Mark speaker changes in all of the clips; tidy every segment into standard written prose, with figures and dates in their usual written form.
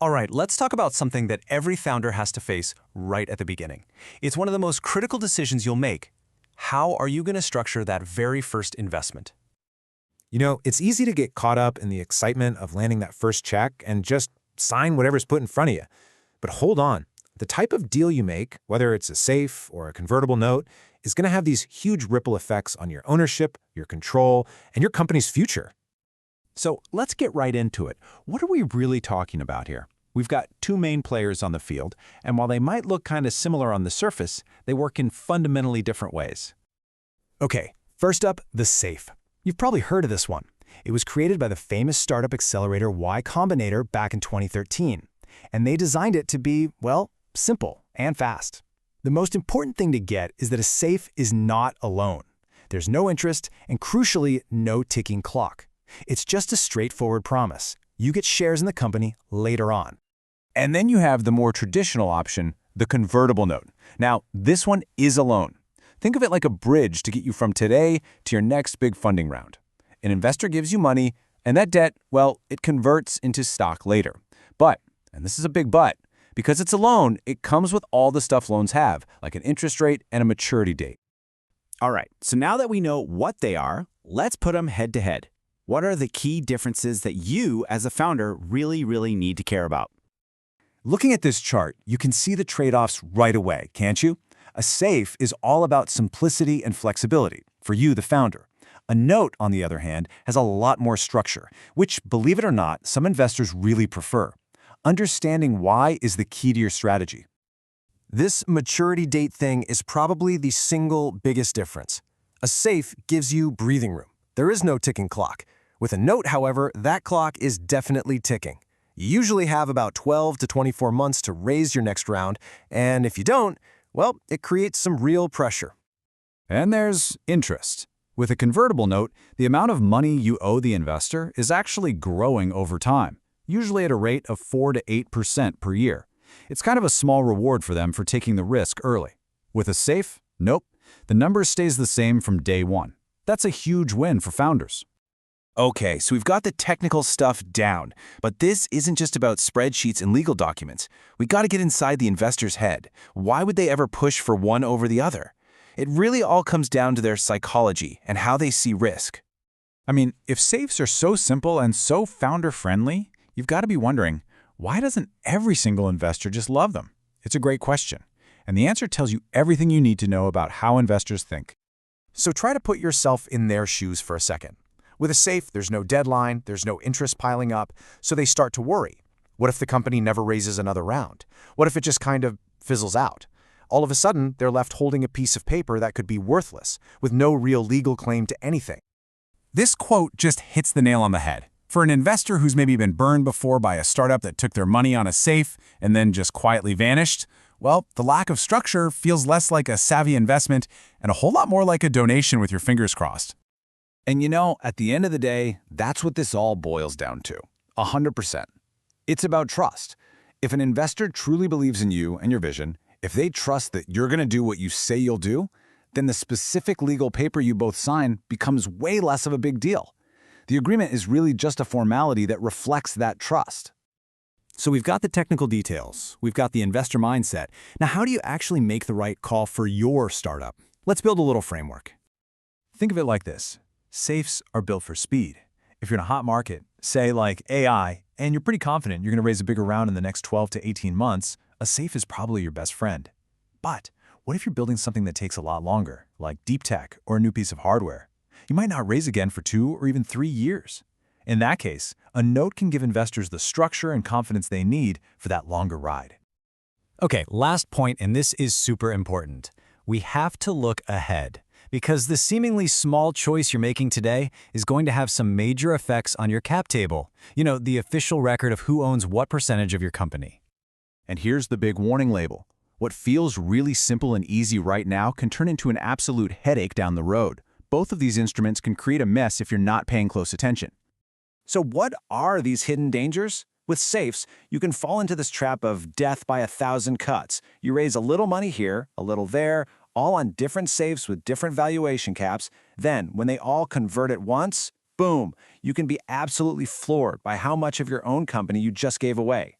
Speaker 1: All right, let's talk about something that every founder has to face right at the beginning. It's one of the most critical decisions you'll make. How are you going to structure that very first investment?
Speaker 2: It's easy to get caught up in the excitement of landing that first check and just sign whatever's put in front of you. But hold on. The type of deal you make, whether it's a safe or a convertible note, is going to have these huge ripple effects on your ownership, your control, and your company's future.
Speaker 3: So let's get right into it. What are we really talking about here? We've got two main players on the field, and while they might look kind of similar on the surface, they work in fundamentally different ways.
Speaker 1: Okay, first up, the safe. You've probably heard of this one. It was created by the famous startup accelerator Y Combinator back in 2013, and they designed it to be, well, simple and fast. The most important thing to get is that a safe is not a loan. There's no interest and, crucially, no ticking clock. It's just a straightforward promise. You get shares in the company later on.
Speaker 3: And then you have the more traditional option, the convertible note. Now, this one is a loan. Think of it like a bridge to get you from today to your next big funding round. An investor gives you money, and that debt, well, it converts into stock later. But, and this is a big but, because it's a loan, it comes with all the stuff loans have, like an interest rate and a maturity date.
Speaker 4: All right, so now that we know what they are, let's put them head to head. What are the key differences that you, as a founder, really need to care about?
Speaker 3: Looking at this chart, you can see the trade-offs right away, can't you? A safe is all about simplicity and flexibility for you, the founder. A note, on the other hand, has a lot more structure, which, believe it or not, some investors really prefer. Understanding why is the key to your strategy.
Speaker 1: This maturity date thing is probably the single biggest difference. A safe gives you breathing room. There is no ticking clock. With a note, however, that clock is definitely ticking. You usually have about 12 to 24 months to raise your next round, and if you don't, well, it creates some real pressure.
Speaker 3: And there's interest. With a convertible note, the amount of money you owe the investor is actually growing over time, usually at a rate of 4 to 8% per year. It's kind of a small reward for them for taking the risk early. With a safe, nope, the number stays the same from day one. That's a huge win for founders.
Speaker 5: Okay, so we've got the technical stuff down, but this isn't just about spreadsheets and legal documents. We got to get inside the investor's head. Why would they ever push for one over the other? It really all comes down to their psychology and how they see risk.
Speaker 3: I mean, if safes are so simple and so founder-friendly, you've got to be wondering, why doesn't every single investor just love them? It's a great question, and the answer tells you everything you need to know about how investors think.
Speaker 1: So try to put yourself in their shoes for a second. With a safe, there's no deadline, there's no interest piling up, so they start to worry. What if the company never raises another round? What if it just kind of fizzles out? All of a sudden, they're left holding a piece of paper that could be worthless, with no real legal claim to anything.
Speaker 3: This quote just hits the nail on the head. For an investor who's maybe been burned before by a startup that took their money on a safe and then just quietly vanished, well, the lack of structure feels less like a savvy investment and a whole lot more like a donation with your fingers crossed.
Speaker 5: And at the end of the day, that's what this all boils down to. 100%. It's about trust. If an investor truly believes in you and your vision, if they trust that you're going to do what you say you'll do, then the specific legal paper you both sign becomes way less of a big deal. The agreement is really just a formality that reflects that trust.
Speaker 1: So we've got the technical details, we've got the investor mindset. Now, how do you actually make the right call for your startup? Let's build a little framework.
Speaker 3: Think of it like this. Safes are built for speed. If you're in a hot market, say like AI, and you're pretty confident you're going to raise a bigger round in the next 12 to 18 months, a safe is probably your best friend. But what if you're building something that takes a lot longer, like deep tech or a new piece of hardware? You might not raise again for 2 or even 3 years. In that case, a note can give investors the structure and confidence they need for that longer ride.
Speaker 1: Okay, last point, and this is super important. We have to look ahead, because the seemingly small choice you're making today is going to have some major effects on your cap table. The official record of who owns what percentage of your company.
Speaker 3: And here's the big warning label. What feels really simple and easy right now can turn into an absolute headache down the road. Both of these instruments can create a mess if you're not paying close attention.
Speaker 4: So what are these hidden dangers? With safes, you can fall into this trap of death by 1,000 cuts. You raise a little money here, a little there, all on different safes with different valuation caps. Then, when they all convert at once, boom, you can be absolutely floored by how much of your own company you just gave away.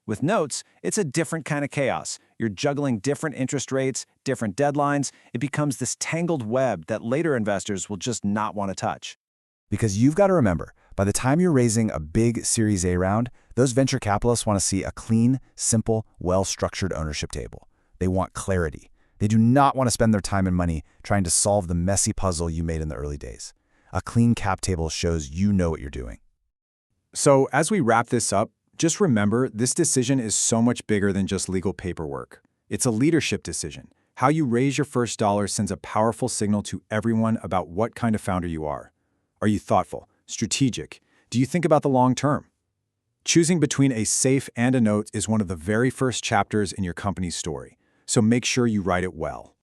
Speaker 4: With notes, it's a different kind of chaos. You're juggling different interest rates, different deadlines. It becomes this tangled web that later investors will just not want to touch.
Speaker 1: Because you've got to remember, by the time you're raising a big Series A round, those venture capitalists want to see a clean, simple, well-structured ownership table. They want clarity. They do not want to spend their time and money trying to solve the messy puzzle you made in the early days. A clean cap table shows you know what you're doing.
Speaker 3: So as we wrap this up, just remember this decision is so much bigger than just legal paperwork. It's a leadership decision. How you raise your first dollar sends a powerful signal to everyone about what kind of founder you are. Are you thoughtful, strategic? Do you think about the long term? Choosing between a safe and a note is one of the very first chapters in your company's story, so make sure you write it well.